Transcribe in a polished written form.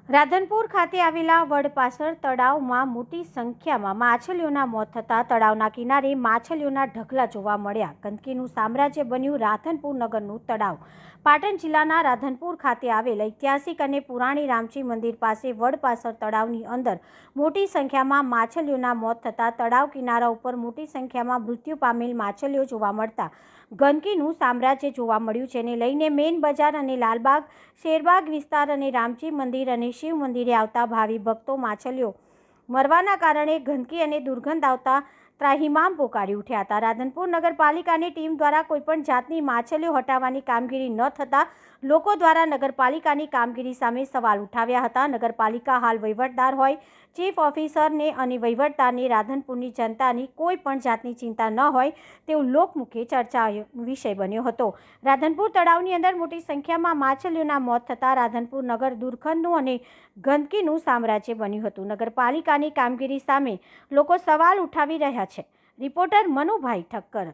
રાધનપુર ખાતે આવેલા વડપાસર તળાવમાં મોટી સંખ્યામાં માછલીઓના મોત થતાં તળાવના કિનારે માછલીઓના ઢગલા જોવા મળ્યા. ગંદકીનું સામ્રાજ્ય બન્યું રાધનપુર નગરનું તળાવ. પાટણ જિલ્લાના રાધનપુર ખાતે આવેલ ઐતિહાસિક અને પુરાણી રામજી મંદિર પાસે વડપાસર તળાવની અંદર મોટી સંખ્યામાં માછલીઓના મોત થતાં તળાવ કિનારા ઉપર મોટી સંખ્યામાં મૃત્યુ પામેલ માછલીઓ જોવા મળતા ગંદકીનું સામ્રાજ્ય જોવા મળ્યું. જેને લઈને મેઇન બજાર અને લાલબાગ, શેરબાગ વિસ્તાર અને રામજી મંદિર અને શિવ મંદિરે આવતા ભાવિ ભક્તો માછલીઓ મરવાના કારણે ગંદકી અને દુર્ગંધ આવતા ત્રાહિમામ પોકારી ઉઠ્યા હતા. રાધનપુર નગરપાલિકાની ટીમ દ્વારા કોઈપણ જાતની માછલીઓ હટાવવાની કામગીરી ન થતાં લોકો દ્વારા નગરપાલિકાની કામગીરી સામે સવાલ ઉઠાવ્યા હતા. નગરપાલિકા હાલ વહીવટદાર હોય, ચીફ ઓફિસરને અને વહીવટદારને રાધનપુરની જનતાની કોઈ પણ જાતની ચિંતા ન હોય તેવું લોકમુખે ચર્ચાનો વિષય બન્યો હતો. રાધનપુર તળાવની અંદર મોટી સંખ્યામાં માછલીઓના મોત થતાં રાધનપુર નગર દુર્ગંધનું અને ગંદકીનું સામ્રાજ્ય બન્યું હતું. નગરપાલિકાની કામગીરી સામે લોકો સવાલ ઉઠાવી રહ્યા છે. રિપોર્ટર મનુભાઈ ઠક્કર.